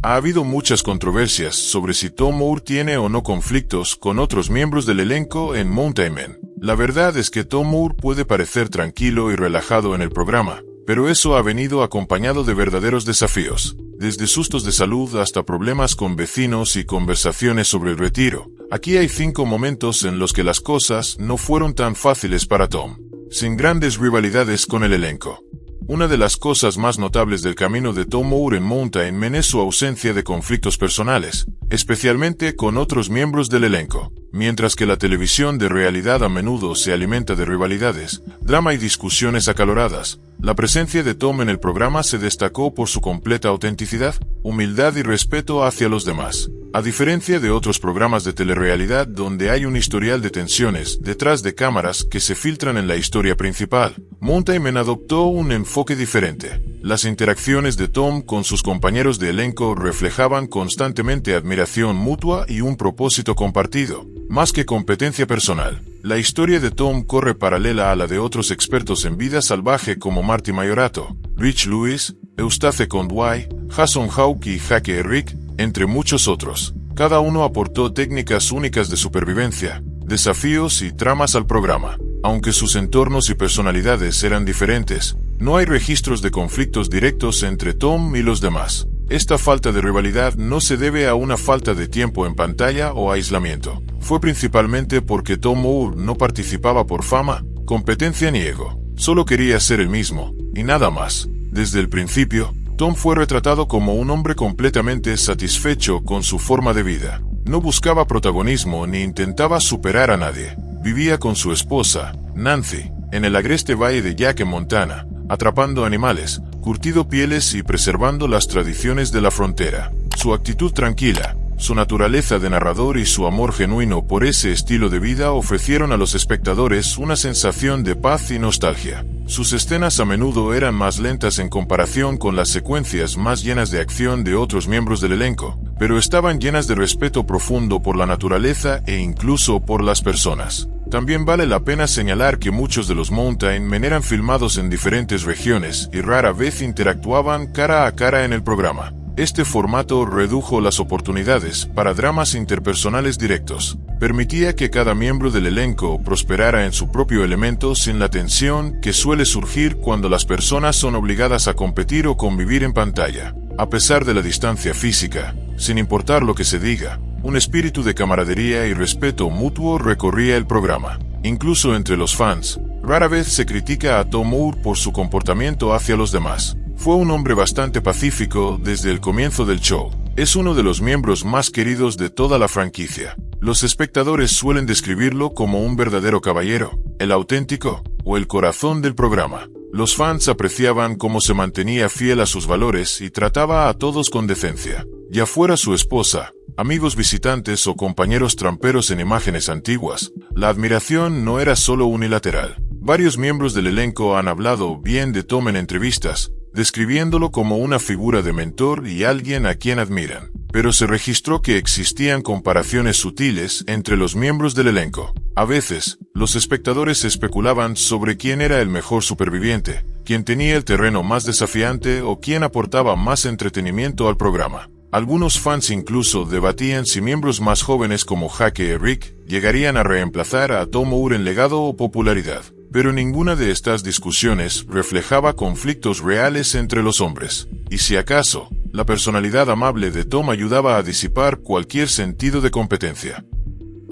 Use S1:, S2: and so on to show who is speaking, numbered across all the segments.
S1: Ha habido muchas controversias sobre si Tom Moore tiene o no conflictos con otros miembros del elenco en Mountain Men. La verdad es que Tom Moore puede parecer tranquilo y relajado en el programa, pero eso ha venido acompañado de verdaderos desafíos, desde sustos de salud hasta problemas con vecinos y conversaciones sobre el retiro. Aquí hay 5 momentos en los que las cosas no fueron tan fáciles para Tom, sin grandes rivalidades con el elenco. Una de las cosas más notables del camino de Tom Moore en Mountain Men es su ausencia de conflictos personales, especialmente con otros miembros del elenco. Mientras que la televisión de realidad a menudo se alimenta de rivalidades, drama y discusiones acaloradas, la presencia de Tom en el programa se destacó por su completa autenticidad, humildad y respeto hacia los demás. A diferencia de otros programas de telerrealidad donde hay un historial de tensiones detrás de cámaras que se filtran en la historia principal, Mountain Men adoptó un enfoque diferente. Las interacciones de Tom con sus compañeros de elenco reflejaban constantemente admiración mutua y un propósito compartido, más que competencia personal. La historia de Tom corre paralela a la de otros expertos en vida salvaje como Marty Maiorato, Rich Lewis, Eustace Conway, Jason Hawke y Jake Rick, entre muchos otros. Cada uno aportó técnicas únicas de supervivencia, desafíos y tramas al programa. Aunque sus entornos y personalidades eran diferentes, no hay registros de conflictos directos entre Tom y los demás. Esta falta de rivalidad no se debe a una falta de tiempo en pantalla o aislamiento. Fue principalmente porque Tom Moore no participaba por fama, competencia ni ego. Solo quería ser el mismo, y nada más. Desde el principio, Tom fue retratado como un hombre completamente satisfecho con su forma de vida. No buscaba protagonismo ni intentaba superar a nadie. Vivía con su esposa, Nancy, en el agreste valle de Jack en Montana, atrapando animales, curtiendo pieles y preservando las tradiciones de la frontera. Su actitud tranquila, su naturaleza de narrador y su amor genuino por ese estilo de vida ofrecieron a los espectadores una sensación de paz y nostalgia. Sus escenas a menudo eran más lentas en comparación con las secuencias más llenas de acción de otros miembros del elenco, pero estaban llenas de respeto profundo por la naturaleza e incluso por las personas. También vale la pena señalar que muchos de los Mountain Men eran filmados en diferentes regiones y rara vez interactuaban cara a cara en el programa. Este formato redujo las oportunidades para dramas interpersonales directos. Permitía que cada miembro del elenco prosperara en su propio elemento sin la tensión que suele surgir cuando las personas son obligadas a competir o convivir en pantalla. A pesar de la distancia física, sin importar lo que se diga, un espíritu de camaradería y respeto mutuo recorría el programa. Incluso entre los fans, rara vez se critica a Tom Moore por su comportamiento hacia los demás. Fue un hombre bastante pacífico desde el comienzo del show. Es uno de los miembros más queridos de toda la franquicia. Los espectadores suelen describirlo como un verdadero caballero, el auténtico, o el corazón del programa. Los fans apreciaban cómo se mantenía fiel a sus valores y trataba a todos con decencia. Ya fuera su esposa, amigos visitantes o compañeros tramperos en imágenes antiguas, la admiración no era solo unilateral. Varios miembros del elenco han hablado bien de Tom en entrevistas, describiéndolo como una figura de mentor y alguien a quien admiran. Pero se registró que existían comparaciones sutiles entre los miembros del elenco. A veces, los espectadores especulaban sobre quién era el mejor superviviente, quién tenía el terreno más desafiante o quién aportaba más entretenimiento al programa. Algunos fans incluso debatían si miembros más jóvenes como Jake y Rick llegarían a reemplazar a Tom Moore en legado o popularidad. Pero ninguna de estas discusiones reflejaba conflictos reales entre los hombres. Y si acaso, la personalidad amable de Tom ayudaba a disipar cualquier sentido de competencia.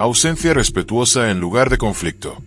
S1: Ausencia respetuosa en lugar de conflicto.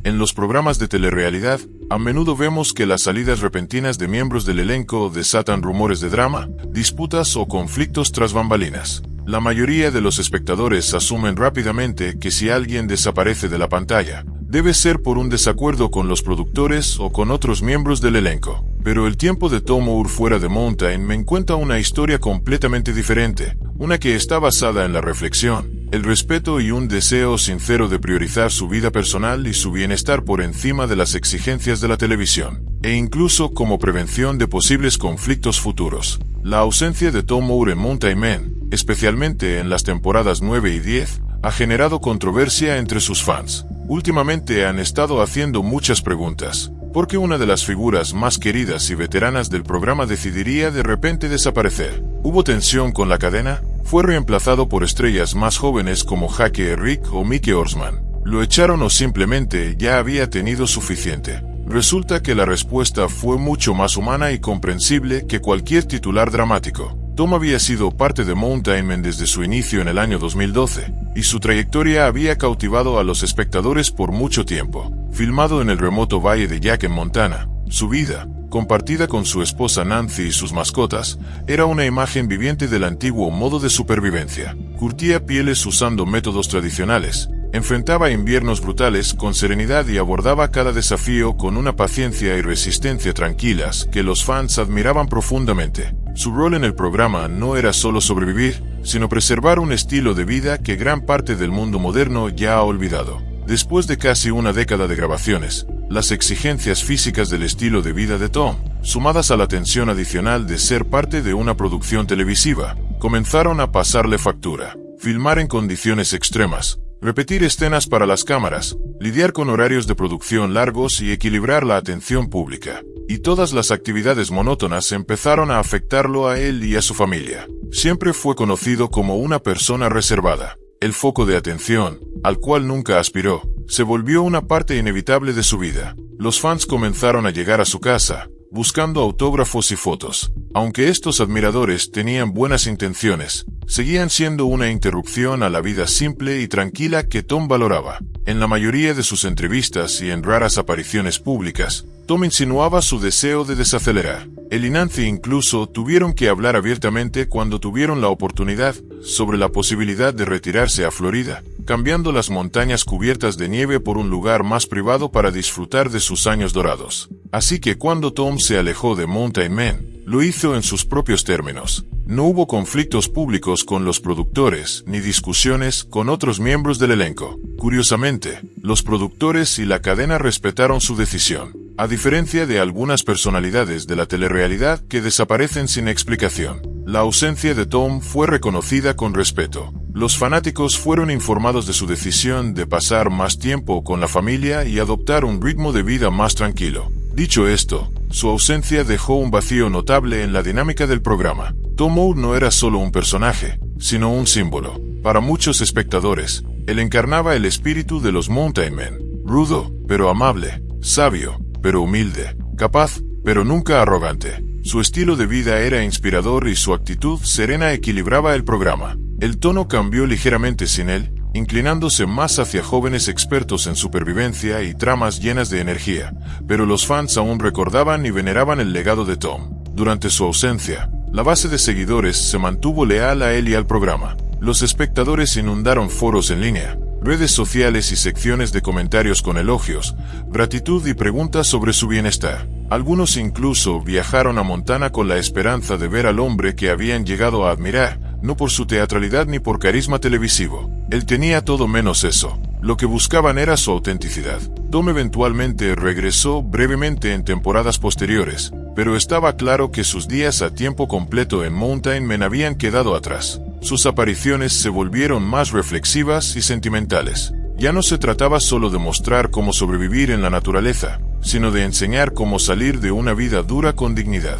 S1: En los programas de telerrealidad, a menudo vemos que las salidas repentinas de miembros del elenco desatan rumores de drama, disputas o conflictos tras bambalinas. La mayoría de los espectadores asumen rápidamente que si alguien desaparece de la pantalla, debe ser por un desacuerdo con los productores o con otros miembros del elenco. Pero el tiempo de Tom Moore fuera de Mountain Men cuenta una historia completamente diferente, una que está basada en la reflexión, el respeto y un deseo sincero de priorizar su vida personal y su bienestar por encima de las exigencias de la televisión, e incluso como prevención de posibles conflictos futuros. La ausencia de Tom Moore en Mountain Men, especialmente en las temporadas 9 y 10, ha generado controversia entre sus fans. Últimamente han estado haciendo muchas preguntas. porque una de las figuras más queridas y veteranas del programa decidiría de repente desaparecer. Hubo tensión con la cadena. Fue reemplazado por estrellas más jóvenes como Jake Rick o Mickey Horseman. ¿Lo echaron o simplemente ya había tenido suficiente? Resulta que la respuesta fue mucho más humana y comprensible que cualquier titular dramático. Tom había sido parte de Mountain Men desde su inicio en el año 2012, y su trayectoria había cautivado a los espectadores por mucho tiempo. Filmado en el remoto valle de Jack en Montana, su vida, compartida con su esposa Nancy y sus mascotas, era una imagen viviente del antiguo modo de supervivencia. Curtía pieles usando métodos tradicionales, enfrentaba inviernos brutales con serenidad y abordaba cada desafío con una paciencia y resistencia tranquilas que los fans admiraban profundamente. Su rol en el programa no era solo sobrevivir, sino preservar un estilo de vida que gran parte del mundo moderno ya ha olvidado. Después de casi una década de grabaciones, las exigencias físicas del estilo de vida de Tom, sumadas a la tensión adicional de ser parte de una producción televisiva, comenzaron a pasarle factura. Filmar en condiciones extremas, repetir escenas para las cámaras, lidiar con horarios de producción largos y equilibrar la atención pública. Y todas las actividades monótonas empezaron a afectarlo a él y a su familia. Siempre fue conocido como una persona reservada. El foco de atención, al cual nunca aspiró, se volvió una parte inevitable de su vida. Los fans comenzaron a llegar a su casa, buscando autógrafos y fotos. Aunque estos admiradores tenían buenas intenciones, seguían siendo una interrupción a la vida simple y tranquila que Tom valoraba. En la mayoría de sus entrevistas y en raras apariciones públicas, Tom insinuaba su deseo de desacelerar. Él y Nancy incluso tuvieron que hablar abiertamente cuando tuvieron la oportunidad sobre la posibilidad de retirarse a Florida, cambiando las montañas cubiertas de nieve por un lugar más privado para disfrutar de sus años dorados. Así que cuando Tom se alejó de Mountain Men, lo hizo en sus propios términos. No hubo conflictos públicos con los productores, ni discusiones con otros miembros del elenco. Curiosamente, los productores y la cadena respetaron su decisión, a diferencia de algunas personalidades de la telerrealidad que desaparecen sin explicación. La ausencia de Tom fue reconocida con respeto. Los fanáticos fueron informados de su decisión de pasar más tiempo con la familia y adoptar un ritmo de vida más tranquilo. Dicho esto, su ausencia dejó un vacío notable en la dinámica del programa. Tom Moore no era solo un personaje, sino un símbolo. Para muchos espectadores, él encarnaba el espíritu de los Mountain Men. Rudo, pero amable. Sabio, pero humilde. Capaz, pero nunca arrogante. Su estilo de vida era inspirador y su actitud serena equilibraba el programa. El tono cambió ligeramente sin él, inclinándose más hacia jóvenes expertos en supervivencia y tramas llenas de energía, pero los fans aún recordaban y veneraban el legado de Tom. Durante su ausencia, la base de seguidores se mantuvo leal a él y al programa. Los espectadores inundaron foros en línea, redes sociales y secciones de comentarios con elogios, gratitud y preguntas sobre su bienestar. Algunos incluso viajaron a Montana con la esperanza de ver al hombre que habían llegado a admirar, no por su teatralidad ni por carisma televisivo. Él tenía todo menos eso. Lo que buscaban era su autenticidad. Tom eventualmente regresó brevemente en temporadas posteriores, pero estaba claro que sus días a tiempo completo en Mountain Men habían quedado atrás. Sus apariciones se volvieron más reflexivas y sentimentales. Ya no se trataba solo de mostrar cómo sobrevivir en la naturaleza, sino de enseñar cómo salir de una vida dura con dignidad.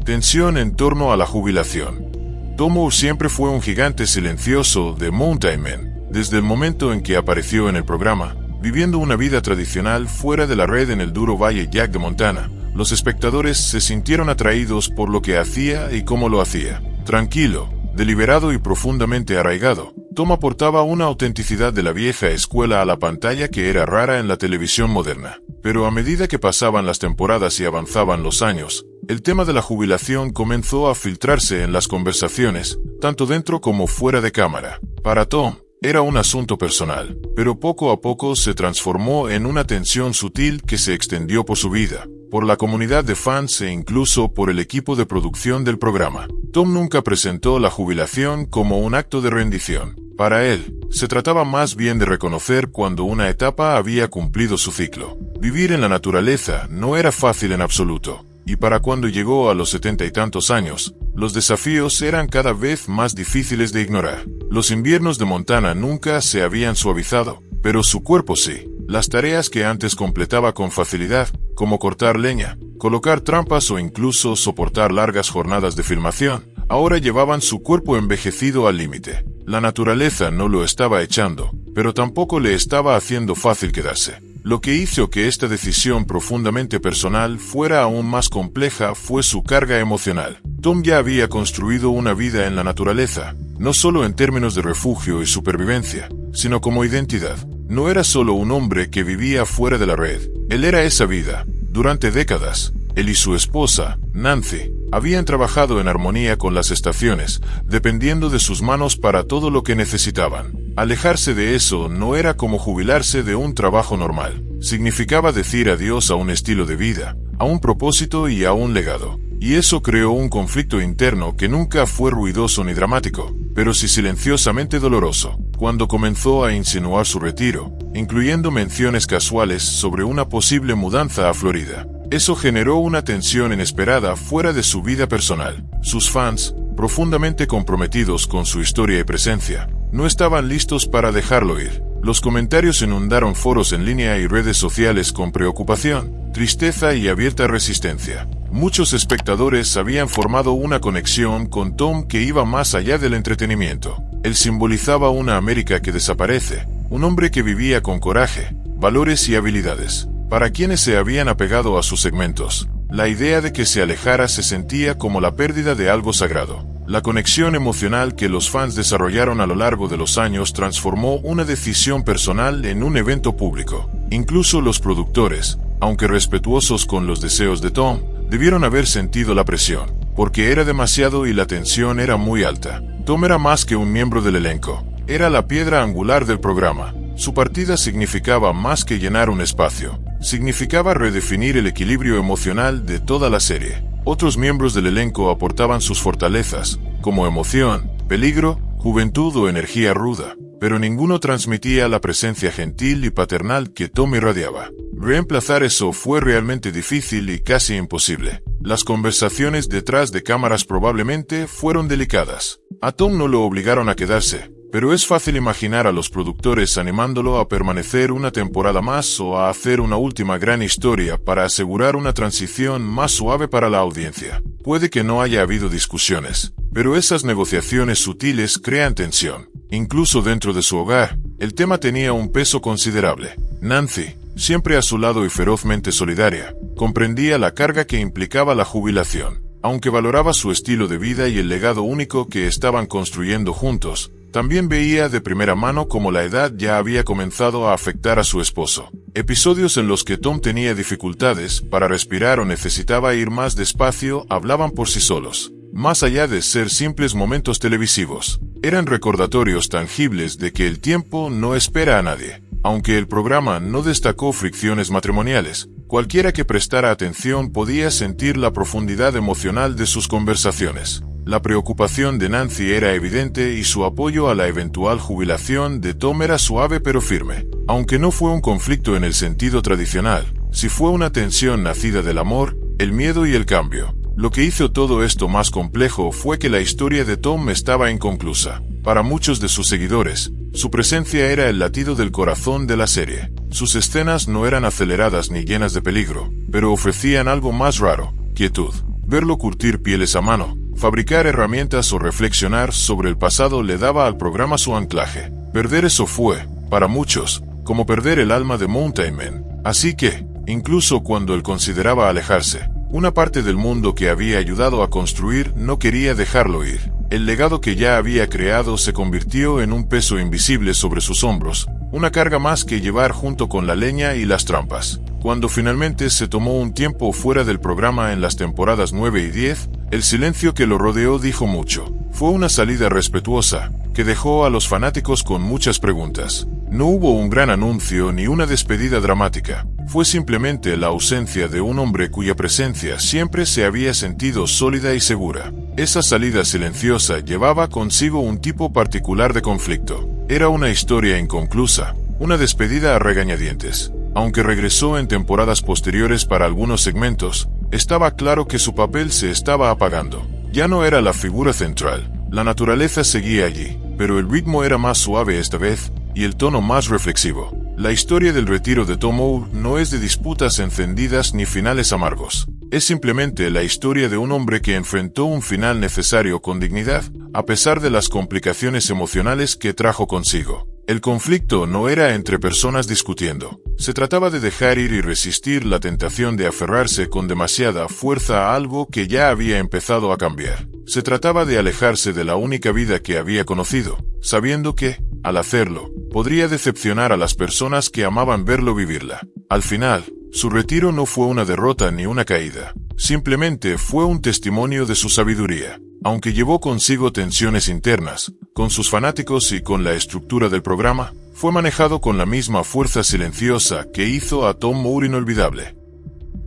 S1: Tensión en torno a la jubilación. Tom Moore siempre fue un gigante silencioso de Mountain Men. Desde el momento en que apareció en el programa, viviendo una vida tradicional fuera de la red en el duro valle Jack de Montana, los espectadores se sintieron atraídos por lo que hacía y cómo lo hacía. Tranquilo, deliberado y profundamente arraigado, Tom aportaba una autenticidad de la vieja escuela a la pantalla que era rara en la televisión moderna. Pero a medida que pasaban las temporadas y avanzaban los años, el tema de la jubilación comenzó a filtrarse en las conversaciones, tanto dentro como fuera de cámara. Para Tom, era un asunto personal, pero poco a poco se transformó en una tensión sutil que se extendió por su vida, por la comunidad de fans e incluso por el equipo de producción del programa. Tom nunca presentó la jubilación como un acto de rendición. Para él, se trataba más bien de reconocer cuando una etapa había cumplido su ciclo. Vivir en la naturaleza no era fácil en absoluto, y para cuando llegó a los 70 y tantos años, los desafíos eran cada vez más difíciles de ignorar. Los inviernos de Montana nunca se habían suavizado, pero su cuerpo sí. Las tareas que antes completaba con facilidad, como cortar leña, colocar trampas o incluso soportar largas jornadas de filmación, ahora llevaban su cuerpo envejecido al límite. La naturaleza no lo estaba echando, pero tampoco le estaba haciendo fácil quedarse. Lo que hizo que esta decisión profundamente personal fuera aún más compleja fue su carga emocional. Tom ya había construido una vida en la naturaleza, no solo en términos de refugio y supervivencia, sino como identidad. No era solo un hombre que vivía fuera de la red, él era esa vida. Durante décadas, él y su esposa, Nancy, habían trabajado en armonía con las estaciones, dependiendo de sus manos para todo lo que necesitaban. Alejarse de eso no era como jubilarse de un trabajo normal. Significaba decir adiós a un estilo de vida, a un propósito y a un legado. Y eso creó un conflicto interno que nunca fue ruidoso ni dramático, pero sí silenciosamente doloroso. Cuando comenzó a insinuar su retiro, incluyendo menciones casuales sobre una posible mudanza a Florida, eso generó una tensión inesperada fuera de su vida personal. Sus fans, profundamente comprometidos con su historia y presencia, no estaban listos para dejarlo ir. Los comentarios inundaron foros en línea y redes sociales con preocupación, tristeza y abierta resistencia. Muchos espectadores habían formado una conexión con Tom que iba más allá del entretenimiento. Él simbolizaba una América que desaparece, un hombre que vivía con coraje, valores y habilidades. Para quienes se habían apegado a sus segmentos, la idea de que se alejara se sentía como la pérdida de algo sagrado. La conexión emocional que los fans desarrollaron a lo largo de los años transformó una decisión personal en un evento público. Incluso los productores, aunque respetuosos con los deseos de Tom, debieron haber sentido la presión, porque era demasiado y la tensión era muy alta. Tom era más que un miembro del elenco, era la piedra angular del programa. Su partida significaba más que llenar un espacio, significaba redefinir el equilibrio emocional de toda la serie. Otros miembros del elenco aportaban sus fortalezas, como emoción, peligro, juventud o energía ruda, pero ninguno transmitía la presencia gentil y paternal que Tom irradiaba. Reemplazar eso fue realmente difícil y casi imposible. Las conversaciones detrás de cámaras probablemente fueron delicadas. A Tom no lo obligaron a quedarse, pero es fácil imaginar a los productores animándolo a permanecer una temporada más o a hacer una última gran historia para asegurar una transición más suave para la audiencia. Puede que no haya habido discusiones, pero esas negociaciones sutiles crean tensión. Incluso dentro de su hogar, el tema tenía un peso considerable. Nancy, siempre a su lado y ferozmente solidaria, comprendía la carga que implicaba la jubilación. Aunque valoraba su estilo de vida y el legado único que estaban construyendo juntos, también veía de primera mano cómo la edad ya había comenzado a afectar a su esposo. Episodios en los que Tom tenía dificultades para respirar o necesitaba ir más despacio hablaban por sí solos. Más allá de ser simples momentos televisivos, eran recordatorios tangibles de que el tiempo no espera a nadie. Aunque el programa no destacó fricciones matrimoniales, cualquiera que prestara atención podía sentir la profundidad emocional de sus conversaciones. La preocupación de Nancy era evidente y su apoyo a la eventual jubilación de Tom era suave pero firme. Aunque no fue un conflicto en el sentido tradicional, sí fue una tensión nacida del amor, el miedo y el cambio. Lo que hizo todo esto más complejo fue que la historia de Tom estaba inconclusa. Para muchos de sus seguidores, su presencia era el latido del corazón de la serie. Sus escenas no eran aceleradas ni llenas de peligro, pero ofrecían algo más raro: quietud. Verlo curtir pieles a mano, fabricar herramientas o reflexionar sobre el pasado le daba al programa su anclaje. Perder eso fue, para muchos, como perder el alma de Mountain Man. Así que, incluso cuando él consideraba alejarse, una parte del mundo que había ayudado a construir no quería dejarlo ir. El legado que ya había creado se convirtió en un peso invisible sobre sus hombros, una carga más que llevar junto con la leña y las trampas. Cuando finalmente se tomó un tiempo fuera del programa en las temporadas 9 y 10, el silencio que lo rodeó dijo mucho. Fue una salida respetuosa, que dejó a los fanáticos con muchas preguntas. No hubo un gran anuncio ni una despedida dramática. Fue simplemente la ausencia de un hombre cuya presencia siempre se había sentido sólida y segura. Esa salida silenciosa llevaba consigo un tipo particular de conflicto. Era una historia inconclusa, una despedida a regañadientes. Aunque regresó en temporadas posteriores para algunos segmentos, estaba claro que su papel se estaba apagando. Ya no era la figura central. La naturaleza seguía allí, pero el ritmo era más suave esta vez, y el tono más reflexivo. La historia del retiro de Tom Moore no es de disputas encendidas ni finales amargos. Es simplemente la historia de un hombre que enfrentó un final necesario con dignidad, a pesar de las complicaciones emocionales que trajo consigo. El conflicto no era entre personas discutiendo. Se trataba de dejar ir y resistir la tentación de aferrarse con demasiada fuerza a algo que ya había empezado a cambiar. Se trataba de alejarse de la única vida que había conocido, sabiendo que, al hacerlo, podría decepcionar a las personas que amaban verlo vivirla. Al final, su retiro no fue una derrota ni una caída. Simplemente fue un testimonio de su sabiduría. Aunque llevó consigo tensiones internas, con sus fanáticos y con la estructura del programa, fue manejado con la misma fuerza silenciosa que hizo a Tom Moore inolvidable.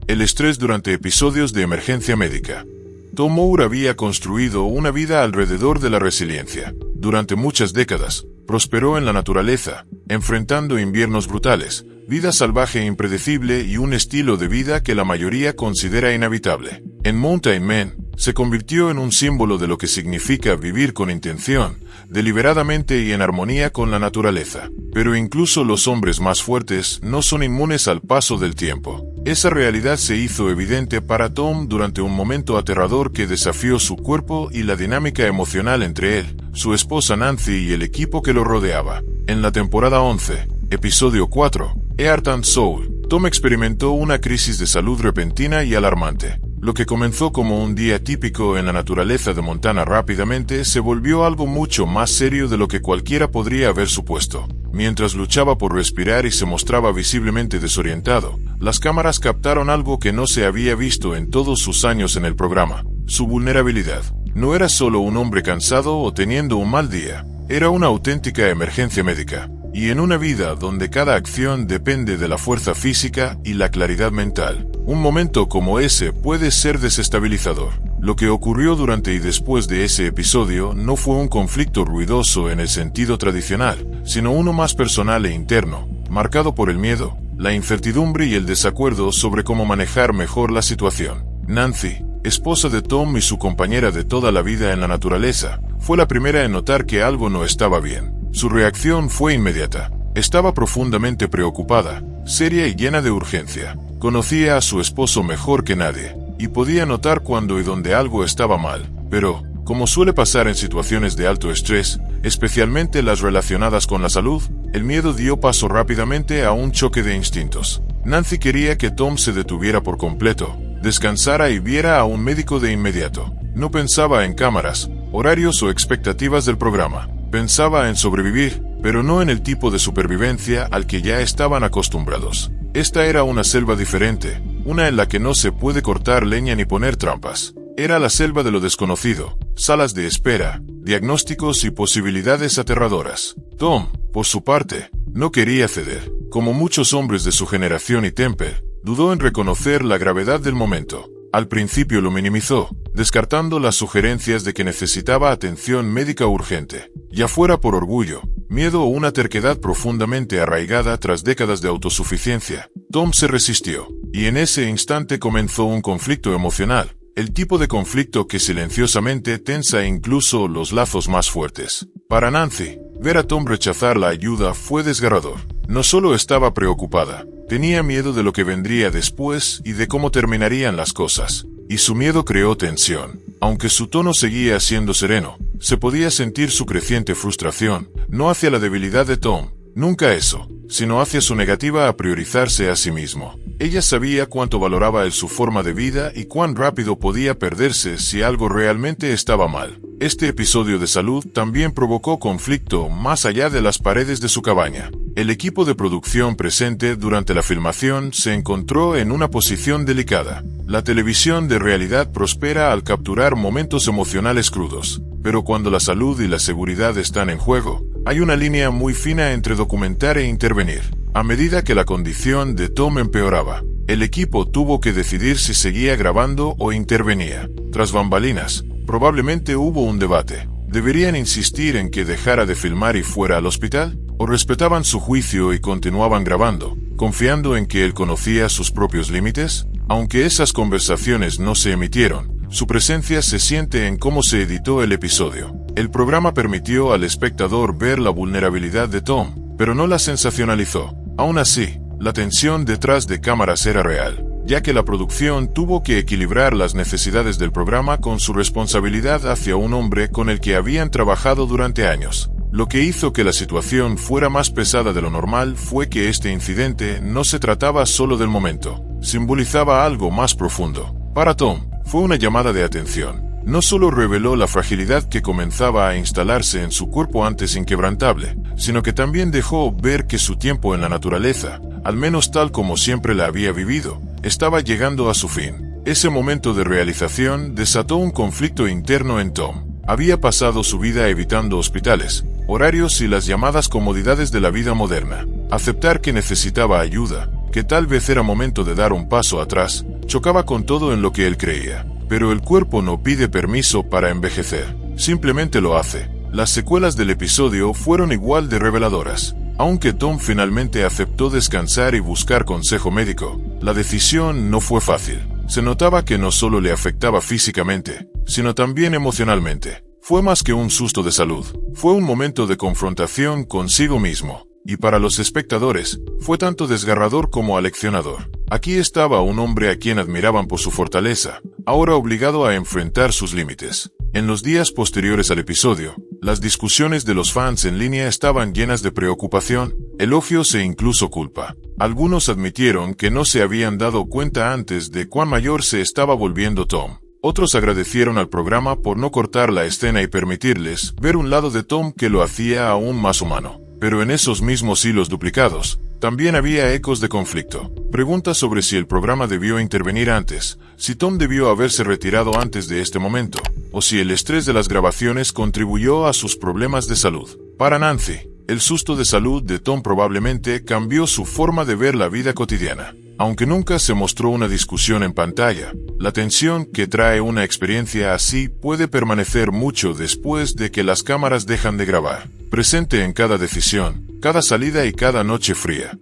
S1: El estrés durante episodios de emergencia médica. Tom Moore había construido una vida alrededor de la resiliencia. Durante muchas décadas, prosperó en la naturaleza, enfrentando inviernos brutales, vida salvaje e impredecible y un estilo de vida que la mayoría considera inhabitable. En Mountain Man, se convirtió en un símbolo de lo que significa vivir con intención, deliberadamente y en armonía con la naturaleza. Pero incluso los hombres más fuertes no son inmunes al paso del tiempo. Esa realidad se hizo evidente para Tom durante un momento aterrador que desafió su cuerpo y la dinámica emocional entre él, su esposa Nancy y el equipo que lo rodeaba. En la temporada 11, episodio 4, Earth and Soul, Tom experimentó una crisis de salud repentina y alarmante. Lo que comenzó como un día típico en la naturaleza de Montana rápidamente se volvió algo mucho más serio de lo que cualquiera podría haber supuesto. Mientras luchaba por respirar y se mostraba visiblemente desorientado, las cámaras captaron algo que no se había visto en todos sus años en el programa: su vulnerabilidad. No era solo un hombre cansado o teniendo un mal día, era una auténtica emergencia médica. Y en una vida donde cada acción depende de la fuerza física y la claridad mental, un momento como ese puede ser desestabilizador. Lo que ocurrió durante y después de ese episodio no fue un conflicto ruidoso en el sentido tradicional, sino uno más personal e interno, marcado por el miedo, la incertidumbre y el desacuerdo sobre cómo manejar mejor la situación. Nancy, esposa de Tom y su compañera de toda la vida en la naturaleza, fue la primera en notar que algo no estaba bien. Su reacción fue inmediata. Estaba profundamente preocupada, seria y llena de urgencia. Conocía a su esposo mejor que nadie, y podía notar cuando y dónde algo estaba mal. Pero, como suele pasar en situaciones de alto estrés, especialmente las relacionadas con la salud, el miedo dio paso rápidamente a un choque de instintos. Nancy quería que Tom se detuviera por completo, descansara y viera a un médico de inmediato. No pensaba en cámaras, horarios o expectativas del programa. Pensaba en sobrevivir, pero no en el tipo de supervivencia al que ya estaban acostumbrados. Esta era una selva diferente, una en la que no se puede cortar leña ni poner trampas. Era la selva de lo desconocido, salas de espera, diagnósticos y posibilidades aterradoras. Tom, por su parte, no quería ceder. Como muchos hombres de su generación y Temple, dudó en reconocer la gravedad del momento. Al principio lo minimizó, descartando las sugerencias de que necesitaba atención médica urgente, ya fuera por orgullo, miedo o una terquedad profundamente arraigada tras décadas de autosuficiencia. Tom se resistió, y en ese instante comenzó un conflicto emocional, el tipo de conflicto que silenciosamente tensa incluso los lazos más fuertes. Para Nancy, ver a Tom rechazar la ayuda fue desgarrador. No solo estaba preocupada, tenía miedo de lo que vendría después y de cómo terminarían las cosas. Y su miedo creó tensión. Aunque su tono seguía siendo sereno, se podía sentir su creciente frustración, no hacia la debilidad de Tom, nunca eso, sino hacia su negativa a priorizarse a sí mismo. Ella sabía cuánto valoraba él su forma de vida y cuán rápido podía perderse si algo realmente estaba mal. Este episodio de salud también provocó conflicto más allá de las paredes de su cabaña. El equipo de producción presente durante la filmación se encontró en una posición delicada. La televisión de realidad prospera al capturar momentos emocionales crudos, pero cuando la salud y la seguridad están en juego, hay una línea muy fina entre documentar e intervenir. A medida que la condición de Tom empeoraba, el equipo tuvo que decidir si seguía grabando o intervenía. Tras bambalinas, probablemente hubo un debate. ¿Deberían insistir en que dejara de filmar y fuera al hospital? ¿O respetaban su juicio y continuaban grabando, confiando en que él conocía sus propios límites? Aunque esas conversaciones no se emitieron, su presencia se siente en cómo se editó el episodio. El programa permitió al espectador ver la vulnerabilidad de Tom, pero no la sensacionalizó. Aún así, la tensión detrás de cámaras era real, ya que la producción tuvo que equilibrar las necesidades del programa con su responsabilidad hacia un hombre con el que habían trabajado durante años. Lo que hizo que la situación fuera más pesada de lo normal fue que este incidente no se trataba solo del momento, simbolizaba algo más profundo. Para Tom, fue una llamada de atención. No solo reveló la fragilidad que comenzaba a instalarse en su cuerpo antes inquebrantable, sino que también dejó ver que su tiempo en la naturaleza, al menos tal como siempre la había vivido, estaba llegando a su fin. Ese momento de realización desató un conflicto interno en Tom. Había pasado su vida evitando hospitales, horarios y las llamadas comodidades de la vida moderna. Aceptar que necesitaba ayuda, que tal vez era momento de dar un paso atrás, chocaba con todo en lo que él creía. Pero el cuerpo no pide permiso para envejecer, simplemente lo hace. Las secuelas del episodio fueron igual de reveladoras. Aunque Tom finalmente aceptó descansar y buscar consejo médico, la decisión no fue fácil. Se notaba que no solo le afectaba físicamente, sino también emocionalmente. Fue más que un susto de salud, fue un momento de confrontación consigo mismo. Y para los espectadores, fue tanto desgarrador como aleccionador. Aquí estaba un hombre a quien admiraban por su fortaleza, ahora obligado a enfrentar sus límites. En los días posteriores al episodio, las discusiones de los fans en línea estaban llenas de preocupación, elogios e incluso culpa. Algunos admitieron que no se habían dado cuenta antes de cuán mayor se estaba volviendo Tom. Otros agradecieron al programa por no cortar la escena y permitirles ver un lado de Tom que lo hacía aún más humano. Pero en esos mismos hilos duplicados, también había ecos de conflicto. Preguntas sobre si el programa debió intervenir antes, si Tom debió haberse retirado antes de este momento, o si el estrés de las grabaciones contribuyó a sus problemas de salud. Para Nancy, el susto de salud de Tom probablemente cambió su forma de ver la vida cotidiana. Aunque nunca se mostró una discusión en pantalla, la tensión que trae una experiencia así puede permanecer mucho después de que las cámaras dejan de grabar, presente en cada decisión, cada salida y cada noche fría.